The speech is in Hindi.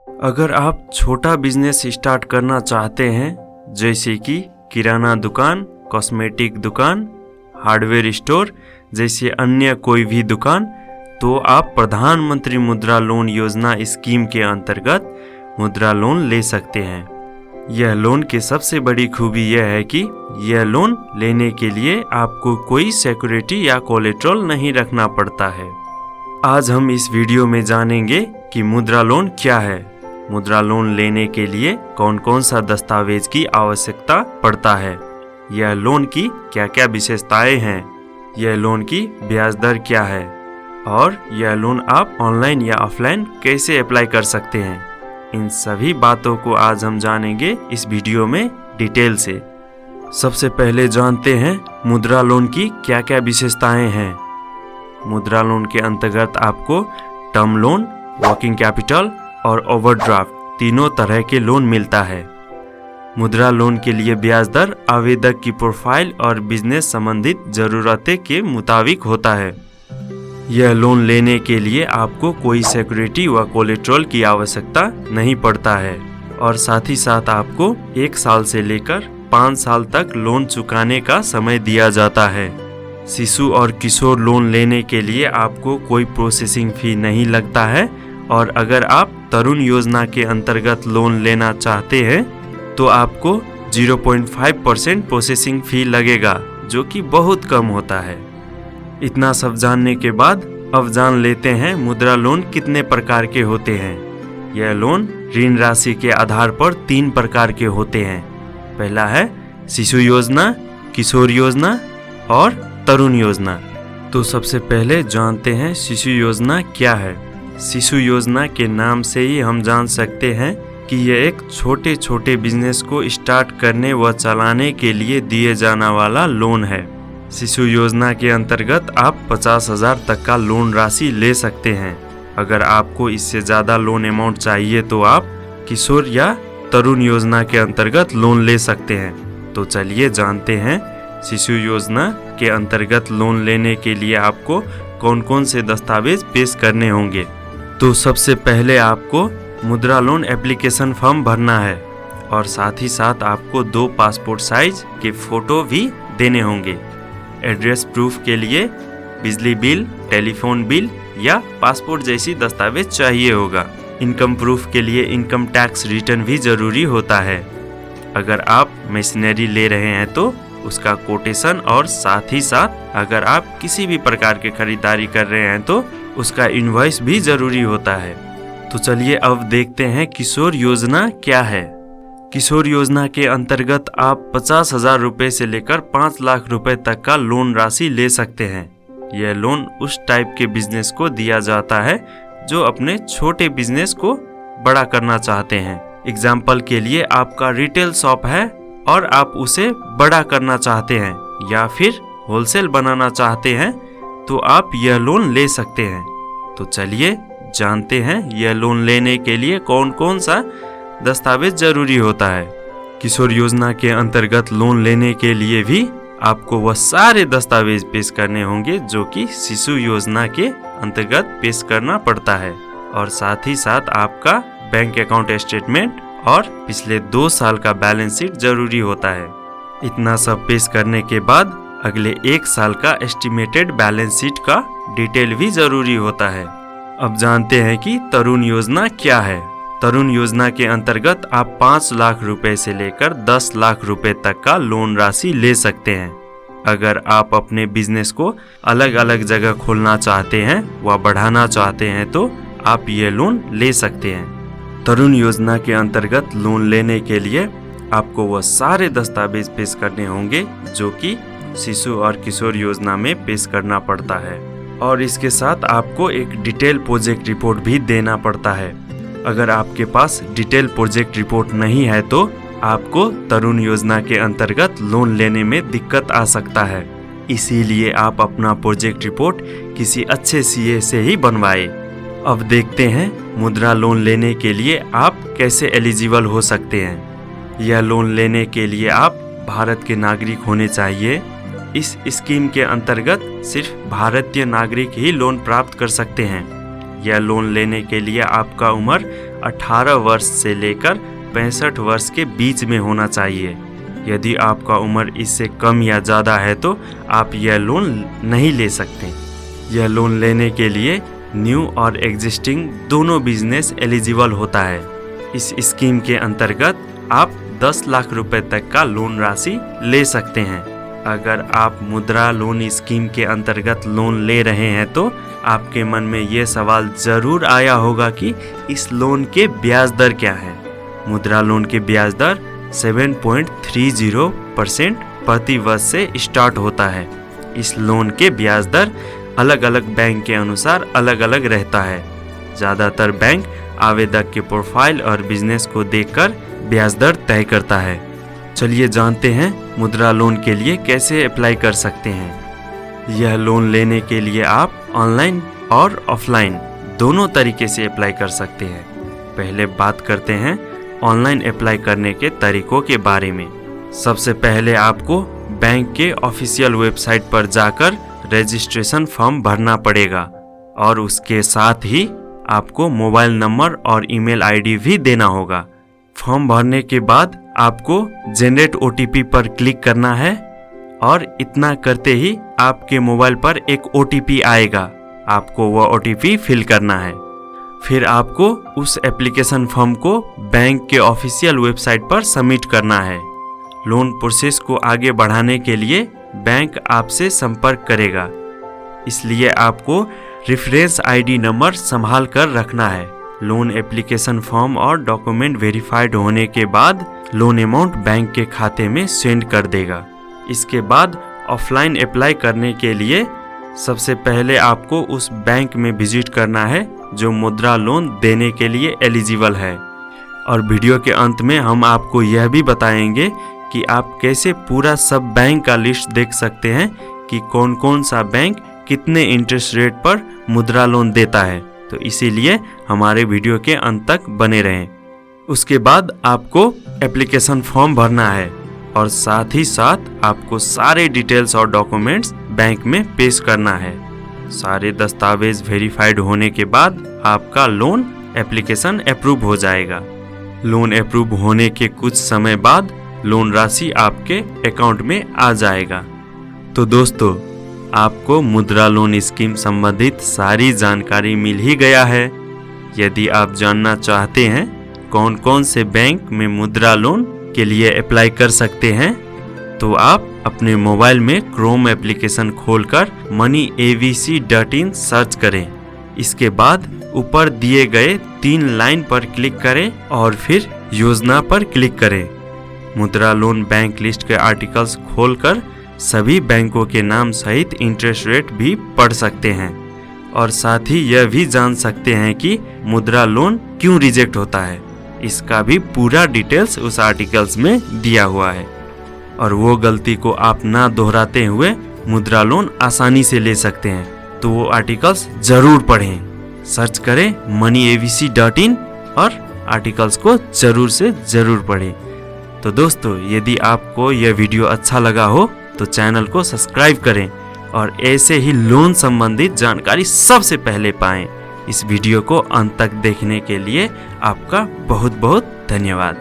अगर आप छोटा बिजनेस स्टार्ट करना चाहते हैं, जैसे कि किराना दुकान, कॉस्मेटिक दुकान, हार्डवेयर स्टोर जैसे अन्य कोई भी दुकान, तो आप प्रधानमंत्री मुद्रा लोन योजना स्कीम के अंतर्गत मुद्रा लोन ले सकते हैं। यह लोन की सबसे बड़ी खूबी यह है कि यह लोन लेने के लिए आपको कोई सिक्योरिटी या कोलेटरल नहीं रखना पड़ता है। आज हम इस वीडियो में जानेंगे कि मुद्रा लोन क्या है, मुद्रा लोन लेने के लिए कौन कौन सा दस्तावेज की आवश्यकता पड़ता है, यह लोन की क्या क्या विशेषताएं हैं, यह लोन की ब्याज दर क्या है और यह लोन आप ऑनलाइन या ऑफलाइन कैसे अप्लाई कर सकते हैं। इन सभी बातों को आज हम जानेंगे इस वीडियो में डिटेल से। सबसे पहले जानते हैं मुद्रा लोन की क्या क्या विशेषताएं हैं। मुद्रा लोन के अंतर्गत आपको टर्म लोन, वर्किंग कैपिटल और ओवरड्राफ्ट तीनों तरह के लोन मिलता है। मुद्रा लोन के लिए ब्याज दर आवेदक की प्रोफाइल और बिजनेस संबंधित जरूरतें के मुताबिक होता है। यह लोन लेने के लिए आपको कोई सिक्योरिटी व कोलेटरल की आवश्यकता नहीं पड़ता है और साथ ही साथ आपको 1 साल से लेकर 5 साल तक लोन चुकाने का समय दिया जाता है। शिशु और किशोर लोन लेने के लिए आपको कोई प्रोसेसिंग फी नहीं लगता है और अगर आप तरुण योजना के अंतर्गत लोन लेना चाहते हैं तो आपको 0.5% प्रोसेसिंग फी लगेगा, जो कि बहुत कम होता है। इतना सब जानने के बाद अब जान लेते हैं मुद्रा लोन कितने प्रकार के होते हैं। यह लोन ऋण राशि के आधार पर 3 प्रकार के होते हैं। पहला है शिशु योजना, किशोर योजना और तरुण योजना। तो सबसे पहले जानते हैं शिशु योजना क्या है। शिशु योजना के नाम से ही हम जान सकते हैं कि यह एक छोटे छोटे बिजनेस को स्टार्ट करने व चलाने के लिए दिए जाने वाला लोन है। शिशु योजना के अंतर्गत आप 50,000 तक का लोन राशि ले सकते हैं। अगर आपको इससे ज़्यादा लोन अमाउंट चाहिए तो आप किशोर या तरुण योजना के अंतर्गत लोन ले सकते हैं। तो चलिए जानते हैं शिशु योजना के अंतर्गत लोन लेने के लिए आपको कौन कौन से दस्तावेज पेश करने होंगे। तो सबसे पहले आपको मुद्रा लोन एप्लीकेशन फॉर्म भरना है और साथ ही साथ आपको 2 पासपोर्ट साइज के फोटो भी देने होंगे। एड्रेस प्रूफ के लिए बिजली बिल, टेलीफोन बिल या पासपोर्ट जैसी दस्तावेज चाहिए होगा। इनकम प्रूफ के लिए इनकम टैक्स रिटर्न भी जरूरी होता है। अगर आप मशीनरी ले रहे हैं तो उसका कोटेशन और साथ ही साथ अगर आप किसी भी प्रकार की खरीदारी कर रहे हैं तो उसका इनवॉइस भी जरूरी होता है। तो चलिए अब देखते हैं किशोर योजना क्या है। किशोर योजना के अंतर्गत आप 50,000 रुपए से लेकर 5 लाख रुपए तक का लोन राशि ले सकते हैं। यह लोन उस टाइप के बिजनेस को दिया जाता है जो अपने छोटे बिजनेस को बड़ा करना चाहते हैं। एग्जाम्पल के लिए आपका रिटेल शॉप है और आप उसे बड़ा करना चाहते हैं या फिर होलसेल बनाना चाहते हैं तो आप यह लोन ले सकते हैं। तो चलिए जानते हैं यह लोन लेने के लिए कौन कौन सा दस्तावेज जरूरी होता है। किशोर योजना के अंतर्गत लोन लेने के लिए भी आपको वह सारे दस्तावेज पेश करने होंगे जो कि शिशु योजना के अंतर्गत पेश करना पड़ता है और साथ ही साथ आपका बैंक अकाउंट स्टेटमेंट और पिछले 2 साल का बैलेंस शीट जरूरी होता है। इतना सब पेश करने के बाद अगले 1 साल का एस्टिमेटेड बैलेंस शीट का डिटेल भी जरूरी होता है। अब जानते हैं कि तरुण योजना क्या है। तरुण योजना के अंतर्गत आप 5 लाख रुपए से लेकर 10 लाख रुपए तक का लोन राशि ले सकते हैं। अगर आप अपने बिजनेस को अलग अलग जगह खोलना चाहते हैं व बढ़ाना चाहते हैं तो आप ये लोन ले सकते हैं। तरुण योजना के अंतर्गत लोन लेने के लिए आपको वह सारे दस्तावेज पेश करने होंगे जो कि शिशु और किशोर योजना में पेश करना पड़ता है और इसके साथ आपको एक डिटेल प्रोजेक्ट रिपोर्ट भी देना पड़ता है। अगर आपके पास डिटेल प्रोजेक्ट रिपोर्ट नहीं है तो आपको तरुण योजना के अंतर्गत लोन लेने में दिक्कत आ सकता है। इसीलिए आप अपना प्रोजेक्ट रिपोर्ट किसी अच्छे सीए से ही बनवाएं। अब देखते हैं मुद्रा लोन लेने के लिए आप कैसे एलिजिबल हो सकते हैं। यह लोन लेने के लिए आप भारत के नागरिक होने चाहिए। इस स्कीम के अंतर्गत सिर्फ भारतीय नागरिक ही लोन प्राप्त कर सकते हैं। यह लोन लेने के लिए आपका उम्र 18 वर्ष से लेकर 65 वर्ष के बीच में होना चाहिए। यदि आपका उम्र इससे कम या ज़्यादा है तो आप यह लोन नहीं ले सकते। यह लोन लेने के लिए न्यू और एग्जिस्टिंग दोनों बिजनेस एलिजिबल होता है। इस स्कीम के अंतर्गत आप 10 लाख रुपए तक का लोन राशि ले सकते हैं। अगर आप मुद्रा लोन स्कीम के अंतर्गत लोन ले रहे हैं तो आपके मन में ये सवाल जरूर आया होगा कि इस लोन के ब्याज दर क्या है। मुद्रा लोन के ब्याज दर 7.30% प्रति वर्ष से स्टार्ट होता है। इस लोन के ब्याज दर अलग अलग बैंक के अनुसार अलग अलग रहता है। ज़्यादातर बैंक आवेदक के प्रोफाइल और बिजनेस को देखकर ब्याज दर तय करता है। चलिए जानते हैं मुद्रा लोन के लिए कैसे अप्लाई कर सकते हैं। यह लोन लेने के लिए आप ऑनलाइन और ऑफलाइन दोनों तरीके से अप्लाई कर सकते हैं। पहले बात करते हैं ऑनलाइन अप्लाई करने के तरीकों के बारे में। सबसे पहले आपको बैंक के ऑफिशियल वेबसाइट पर जाकर रजिस्ट्रेशन फॉर्म भरना पड़ेगा और उसके साथ ही आपको मोबाइल नंबर और ईमेल आईडी भी देना होगा। फॉर्म भरने के बाद आपको जनरेट ओटीपी पर क्लिक करना है और इतना करते ही आपके मोबाइल पर एक ओटीपी आएगा। आपको वह ओटीपी फिल करना है। फिर आपको उस एप्लीकेशन फॉर्म को बैंक के ऑफिशियल वेबसाइट पर सबमिट करना है। लोन प्रोसेस को आगे बढ़ाने के लिए बैंक आपसे संपर्क करेगा, इसलिए आपको रेफरेंस आईडी नंबर संभाल कर रखना है। लोन एप्लीकेशन फॉर्म और डॉक्यूमेंट वेरीफाइड होने के बाद लोन अमाउंट बैंक के खाते में सेंड कर देगा। इसके बाद ऑफलाइन अप्लाई करने के लिए सबसे पहले आपको उस बैंक में विजिट करना है जो मुद्रा लोन देने के लिए एलिजिबल है। और वीडियो के अंत में हम आपको यह भी बताएंगे कि आप कैसे पूरा सब बैंक का लिस्ट देख सकते हैं कि कौन कौन सा बैंक कितने इंटरेस्ट रेट पर मुद्रा लोन देता है। तो इसीलिए हमारे वीडियो के अंत तक बने रहें। उसके बाद आपको एप्लीकेशन फॉर्म भरना है और साथ ही साथ आपको सारे डिटेल्स और डॉक्यूमेंट्स बैंक में पेश करना है। सारे दस्तावेज वेरीफाइड होने के बाद आपका लोन एप्लीकेशन अप्रूव हो जाएगा। लोन अप्रूव होने के कुछ समय बाद लोन राशि आपके अकाउंट में आ जाएगा। तो दोस्तों, आपको मुद्रा लोन स्कीम संबंधित सारी जानकारी मिल ही गया है। यदि आप जानना चाहते हैं कौन कौन से बैंक में मुद्रा लोन के लिए अप्लाई कर सकते हैं, तो आप अपने मोबाइल में क्रोम एप्लीकेशन खोलकर moneyavc.in सर्च करें। इसके बाद ऊपर दिए गए 3 लाइन पर क्लिक करें और फिर योजना पर क्लिक करें। मुद्रा लोन बैंक लिस्ट के आर्टिकल्स खोलकर सभी बैंकों के नाम सहित इंटरेस्ट रेट भी पढ़ सकते हैं और साथ ही यह भी जान सकते हैं कि मुद्रा लोन क्यों रिजेक्ट होता है। इसका भी पूरा डिटेल्स उस आर्टिकल्स में दिया हुआ है और वो गलती को आप ना दोहराते हुए मुद्रा लोन आसानी से ले सकते हैं। तो वो आर्टिकल्स जरूर पढ़ें। सर्च करें moneyavc.in और आर्टिकल्स को जरूर से जरूर पढ़ें। तो दोस्तों, यदि आपको यह वीडियो अच्छा लगा हो तो चैनल को सब्सक्राइब करें और ऐसे ही लोन संबंधित जानकारी सबसे पहले पाएं। इस वीडियो को अंत तक देखने के लिए आपका बहुत बहुत धन्यवाद।